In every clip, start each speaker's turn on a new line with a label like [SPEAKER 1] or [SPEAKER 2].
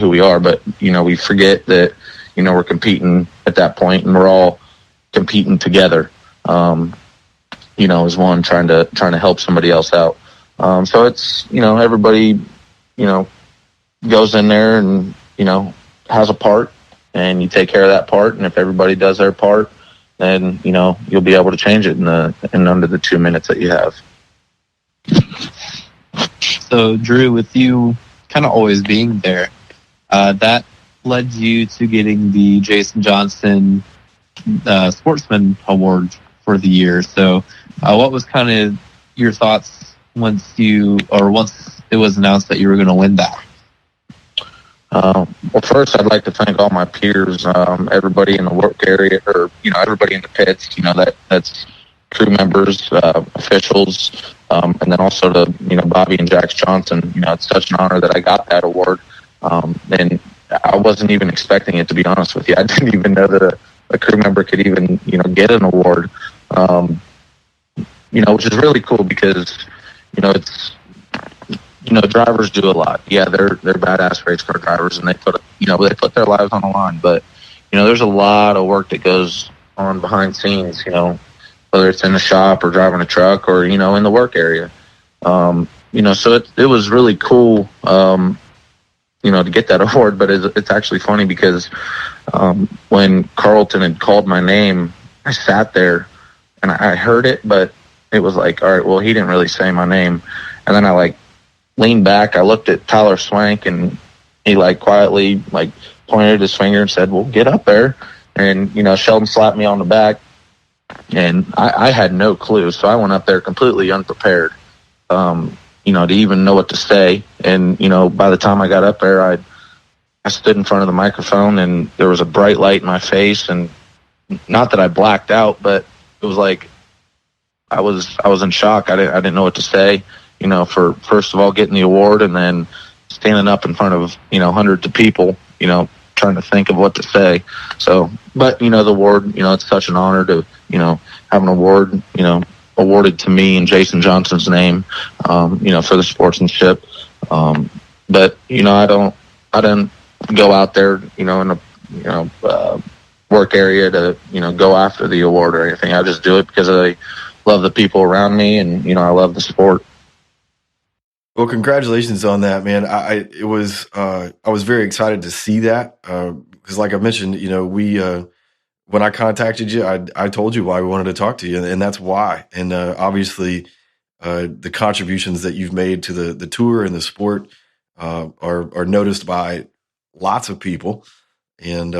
[SPEAKER 1] who we are. But, we forget that, we're competing at that point, and we're all competing together, as one trying to help somebody else out. So it's, everybody, goes in there and, has a part, and you take care of that part. And if everybody does their part, then, you'll be able to change it in under the 2 minutes that you have.
[SPEAKER 2] So, Drew, with you kind of always being there, that led you to getting the Jason Johnson Sportsman Award for the year. So, what was kind of your thoughts once it was announced that you were going to win that?
[SPEAKER 1] Well, first, I'd like to thank all my peers, everybody in the work area, or, everybody in the pits, that's crew members, officials, and then also to, Bobby and Jax Johnson. It's such an honor that I got that award. And I wasn't even expecting it, to be honest with you. I didn't even know that a crew member could even, get an award, which is really cool because, it's, drivers do a lot. Yeah, they're badass race car drivers, and they put their lives on the line. But, there's a lot of work that goes on behind scenes, whether it's in the shop or driving a truck or, in the work area. So it was really cool, to get that award. But it's actually funny because when Carlton had called my name, I sat there and I heard it, but it was like, all right, well, he didn't really say my name. And then I leaned back, I looked at Tyler Swank, and he quietly pointed his finger and said, well, get up there. And, Sheldon slapped me on the back, and I had no clue. So I went up there completely unprepared, to even know what to say. And, by the time I got up there, I stood in front of the microphone, and there was a bright light in my face. And not that I blacked out, but it was like I was in shock. I didn't know what to say, for first of all getting the award, and then standing up in front of, hundreds of people, trying to think of what to say. So, but, the award, it's such an honor to, have an award, awarded to me in Jason Johnson's name, for the sportsmanship. But, I didn't go out there, in a, work area to, go after the award or anything. I just do it because I love the people around me, and, I love the sport.
[SPEAKER 3] Well, congratulations on that, man. I was very excited to see that because, like I mentioned, when I contacted you, I told you why we wanted to talk to you, and that's why. And obviously, the contributions that you've made to the tour and the sport are noticed by lots of people. And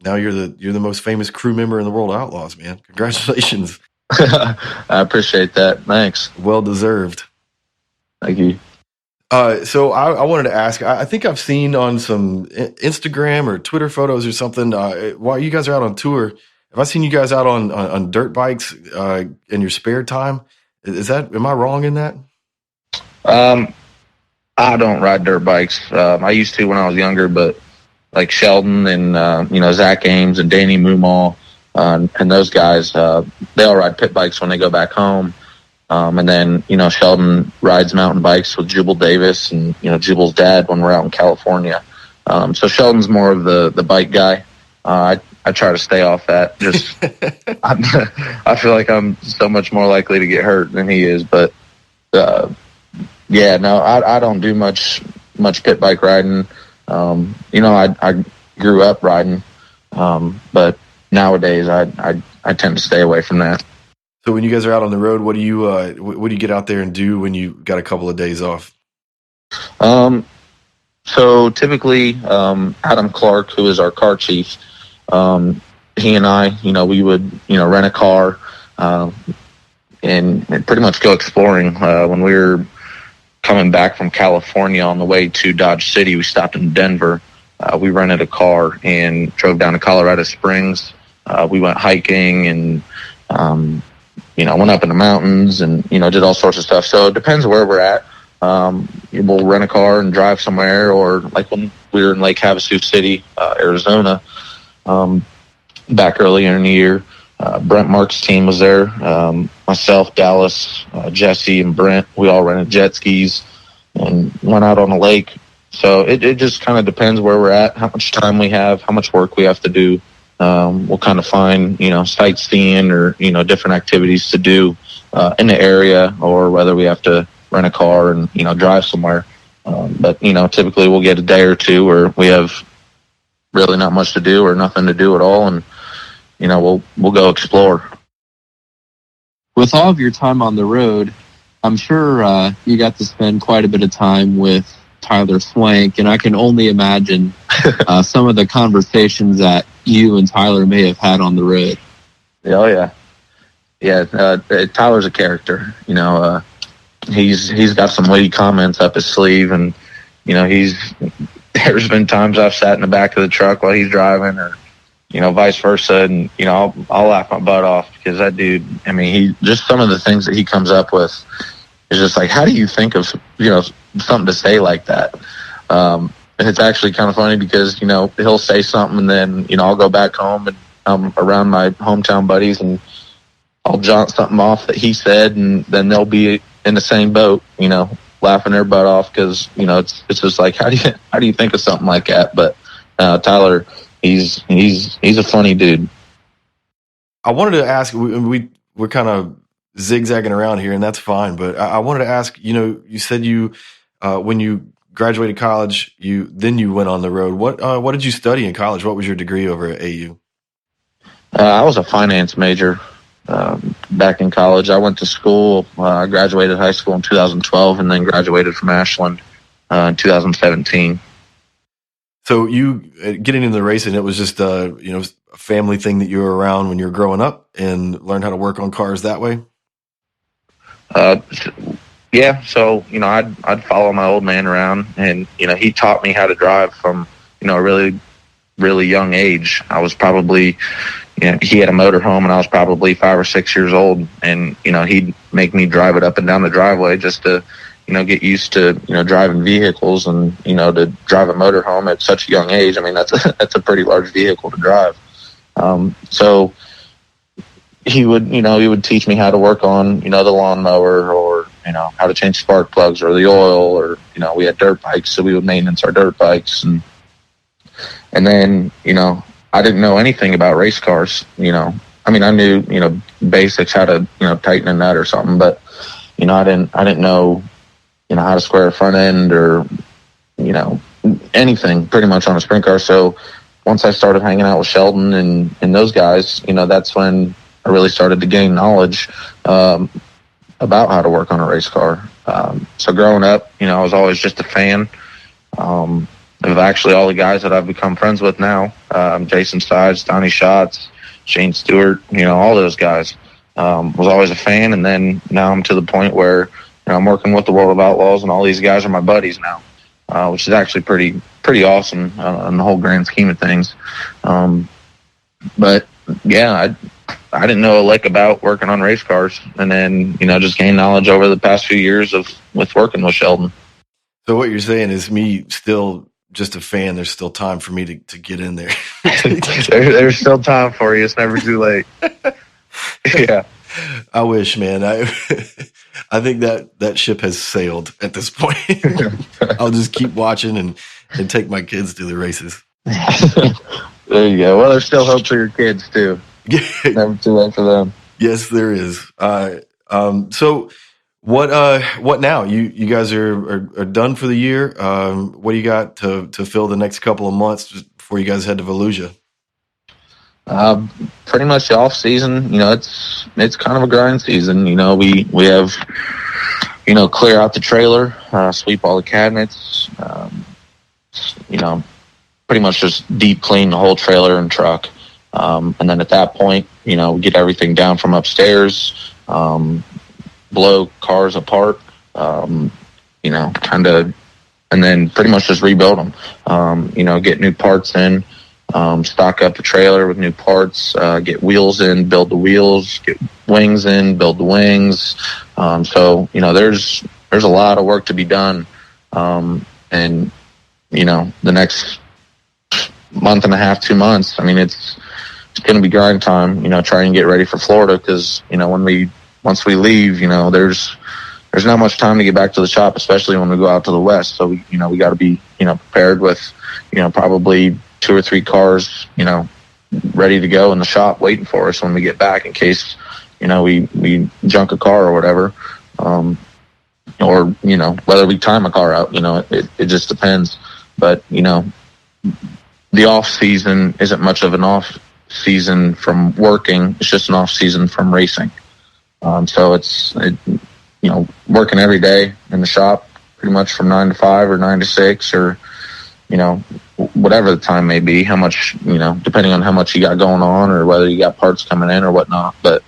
[SPEAKER 3] now you're the most famous crew member in the world of Outlaws, man. Congratulations.
[SPEAKER 1] I appreciate that. Thanks.
[SPEAKER 3] Well deserved.
[SPEAKER 1] Thank you.
[SPEAKER 3] So I wanted to ask, I think I've seen on some Instagram or Twitter photos or something, while you guys are out on tour, have I seen you guys out on dirt bikes in your spare time? Am I wrong in that?
[SPEAKER 1] I don't ride dirt bikes. I used to when I was younger, but like Sheldon and, Zach Ames and Danny Mumal, and those guys, they all ride pit bikes when they go back home. And then, Sheldon rides mountain bikes with Jubal Davis and, Jubal's dad when we're out in California. So Sheldon's more of the bike guy. I try to stay off that. Just, I feel like I'm so much more likely to get hurt than he is. But, I don't do much pit bike riding. I grew up riding. But nowadays I tend to stay away from that.
[SPEAKER 3] So when you guys are out on the road, what do you get out there and do when you got a couple of days off?
[SPEAKER 1] So typically, Adam Clark, who is our car chief, he and I, we would, rent a car, and pretty much go exploring. When we were coming back from California on the way to Dodge City, we stopped in Denver. We rented a car and drove down to Colorado Springs. We went hiking and, went up in the mountains and, did all sorts of stuff. So it depends where we're at. We'll rent a car and drive somewhere, or like when we were in Lake Havasu City, Arizona, back earlier in the year. Brent Mark's team was there. Myself, Dallas, Jesse, and Brent, we all rented jet skis and went out on the lake, So it just kind of depends where we're at, how much time we have, how much work we have to do. We'll kind of find, sightseeing or, different activities to do in the area, or whether we have to rent a car and, drive somewhere. But typically we'll get a day or two where we have really not much to do or nothing to do at all. And, we'll go explore.
[SPEAKER 2] With all of your time on the road, I'm sure you got to spend quite a bit of time with Tyler Swank, and I can only imagine some of the conversations that you and Tyler may have had on the road.
[SPEAKER 1] Oh, yeah. Yeah, Tyler's a character. He's got some witty comments up his sleeve, and, there's been times I've sat in the back of the truck while he's driving, or, vice versa, and, I'll laugh my butt off because that dude, he just some of the things that he comes up with is just like, how do you think of, something to say like that? And it's actually kind of funny because, he'll say something and then, I'll go back home and I'm around my hometown buddies and I'll jaunt something off that he said, and then they'll be in the same boat, laughing their butt off because, it's just like, how do you think of something like that? But Tyler, he's a funny dude.
[SPEAKER 3] I wanted to ask, we're kind of zigzagging around here, and that's fine. But I wanted to ask, you said when you graduated college, you went on the road. What did you study in college? What was your degree over at AU?
[SPEAKER 1] I was a finance major back in college. I went to school. I graduated high school in 2012, and then graduated from Ashland in 2017.
[SPEAKER 3] So you getting into the racing, it was just a family thing that you were around when you were growing up and learned how to work on cars that way?
[SPEAKER 1] Yeah. So, I'd follow my old man around, and, he taught me how to drive from, a really, really young age. I was probably, he had a motorhome and I was probably 5 or 6 years old, and, he'd make me drive it up and down the driveway just to, get used to, driving vehicles and, to drive a motorhome at such a young age. That's a pretty large vehicle to drive. So he would teach me how to work on, the lawnmower, or, how to change spark plugs or the oil, or, we had dirt bikes, so we would maintenance our dirt bikes. And then, I didn't know anything about race cars, I knew, basics, how to, tighten a nut or something, but, I didn't know, how to square a front end or, anything pretty much on a sprint car. So once I started hanging out with Sheldon and those guys, that's when I really started to gain knowledge about how to work on a race car. So growing up, I was always just a fan of actually all the guys that I've become friends with now. Jason Sides, Donnie Schatz, Shane Stewart, all those guys. Was always a fan, and then now I'm to the point where I'm working with the World of Outlaws, and all these guys are my buddies now, which is actually pretty awesome in the whole grand scheme of things. But yeah, I didn't know a lick about working on race cars, and then just gained knowledge over the past few years with working with Sheldon.
[SPEAKER 3] So what you're saying is, me still just a fan, there's still time for me to get in there.
[SPEAKER 1] There's still time for you. It's never too late. Yeah.
[SPEAKER 3] I wish, man. I think that ship has sailed at this point. I'll just keep watching and take my kids to the races.
[SPEAKER 1] There you go. Well, there's still hope for your kids too. Never too late for them.
[SPEAKER 3] Yes, there is. So what now? You guys are done for the year. What do you got to fill the next couple of months before you guys head to Volusia?
[SPEAKER 1] Pretty much the off season, it's kind of a grind season. We have, clear out the trailer, sweep all the cabinets, pretty much just deep clean the whole trailer and truck. And then at that point, we get everything down from upstairs, blow cars apart, and then pretty much just rebuild them, get new parts in. Stock up the trailer with new parts, get wheels in, build the wheels, get wings in, build the wings. So, there's a lot of work to be done. And, the next month and a half, 2 months, it's going to be grind time, try and get ready for Florida. 'Cause, once we leave, there's there's not much time to get back to the shop, especially when we go out to the west. So we got to be, prepared with, probably 2 or 3 cars, ready to go in the shop waiting for us when we get back in case, we junk a car or whatever. Or, whether we time a car out, it just depends. But, the off season isn't much of an off season from working. It's just an off season from racing. So it's working every day in the shop, pretty much from 9 to 5 or 9 to 6 or, whatever the time may be, how much, depending on how much you got going on or whether you got parts coming in or whatnot. But,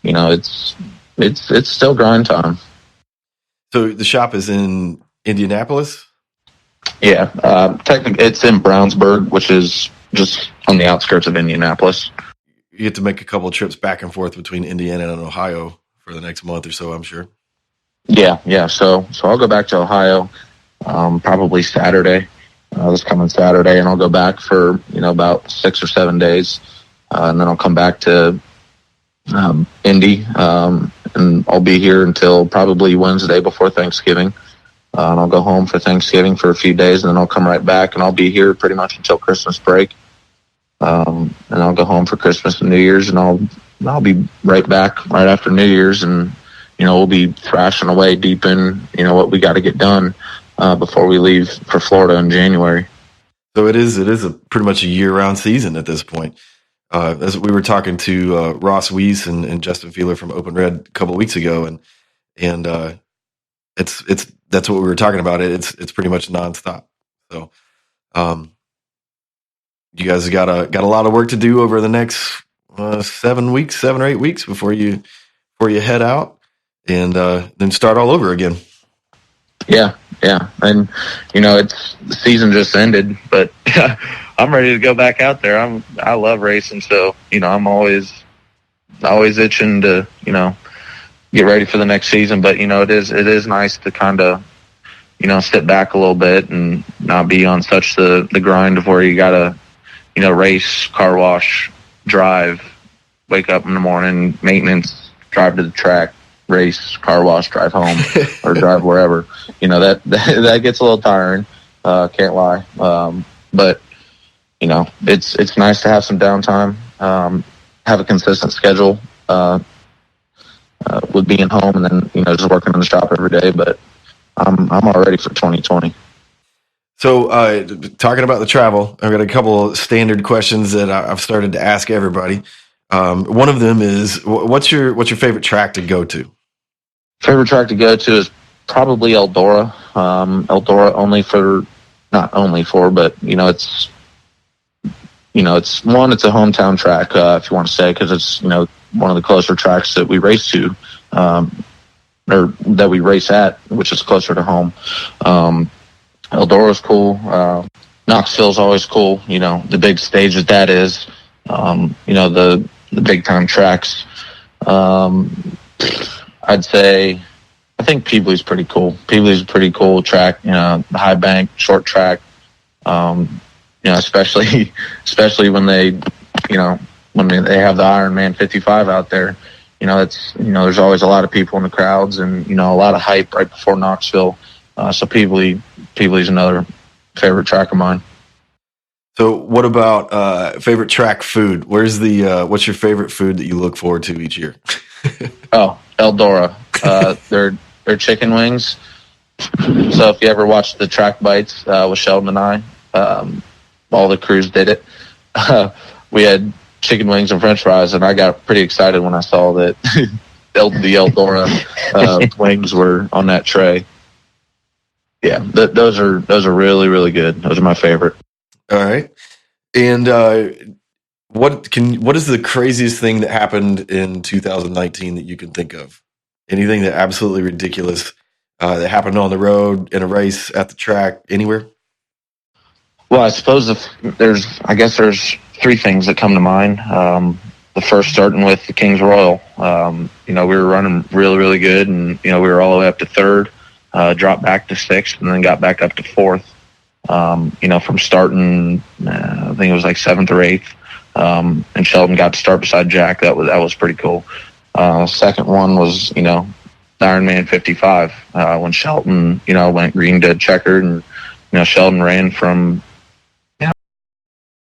[SPEAKER 1] it's still grind time.
[SPEAKER 3] So the shop is in Indianapolis?
[SPEAKER 1] Yeah. Technically it's in Brownsburg, which is just on the outskirts of Indianapolis.
[SPEAKER 3] You get to make a couple of trips back and forth between Indiana and Ohio for the next month or so, I'm sure.
[SPEAKER 1] Yeah. So I'll go back to Ohio, probably Saturday, this coming Saturday, and I'll go back for, about 6 or 7 days. And then I'll come back to, Indy, and I'll be here until probably Wednesday before Thanksgiving. And I'll go home for Thanksgiving for a few days, and then I'll come right back, and I'll be here pretty much until Christmas break. And I'll go home for Christmas and New Year's, and I'll be right back right after New Year's, and we'll be thrashing away deep in what we got to get done before we leave for Florida in January.
[SPEAKER 3] So it is a pretty much a year-round season at this point. As we were talking to Ross Weiss and Justin Feeler from Open Red a couple of weeks ago, and it's that's what we were talking about. It's pretty much nonstop. So you guys got a lot of work to do over the next 7 or 8 weeks before you head out and then start all over again.
[SPEAKER 1] Yeah. And, the season just ended, but I'm ready to go back out there. I love racing. So, I'm always itching to, get ready for the next season. But, it is nice to kind of, sit back a little bit and not be on such the grind of where you got to, race, car wash, drive, wake up in the morning, maintenance, drive to the track, race, car wash, drive home, or drive wherever. That gets a little tiring. Can't lie. But it's nice to have some downtime. Have a consistent schedule with being home, and then just working in the shop every day. But I'm all ready for 2020.
[SPEAKER 3] So, talking about the travel, I've got a couple of standard questions that I've started to ask everybody. One of them is, what's your favorite track to go to?
[SPEAKER 1] Favorite track to go to is probably Eldora. Eldora not only for, but it's it's a hometown track, if you want to say, because it's one of the closer tracks that we race to, or that we race at, which is closer to home. Eldora's cool. Knoxville's always cool. The big stage that is. The big time tracks. I'd say, I think Peebly's pretty cool. Peebly's a pretty cool track. The high bank, short track. Especially when they have the Ironman 55 out there. There's always a lot of people in the crowds and a lot of hype right before Knoxville. So Peebly's another favorite track of mine.
[SPEAKER 3] So what about favorite track food? What's your favorite food that you look forward to each year?
[SPEAKER 1] Oh, Eldora. Their chicken wings. So if you ever watched the track bites with Sheldon and I, all the crews did it. We had chicken wings and French fries, and I got pretty excited when I saw that the Eldora wings were on that tray. Yeah, those are really, really good. Those are my favorite.
[SPEAKER 3] All right. And what is the craziest thing that happened in 2019 that you can think of? Anything that absolutely ridiculous that happened on the road, in a race, at the track, anywhere?
[SPEAKER 1] Well, I suppose there's 3 things that come to mind. The first starting with the King's Royal. We were running really, really good, and we were all the way up to 3rd, dropped back to 6th, and then got back up to 4th. From starting, I think it was like 7th or 8th, and Sheldon got to start beside Jack. That was pretty cool. Second one was, the Ironman 55 when Shelton, went green to checkered, and Sheldon ran from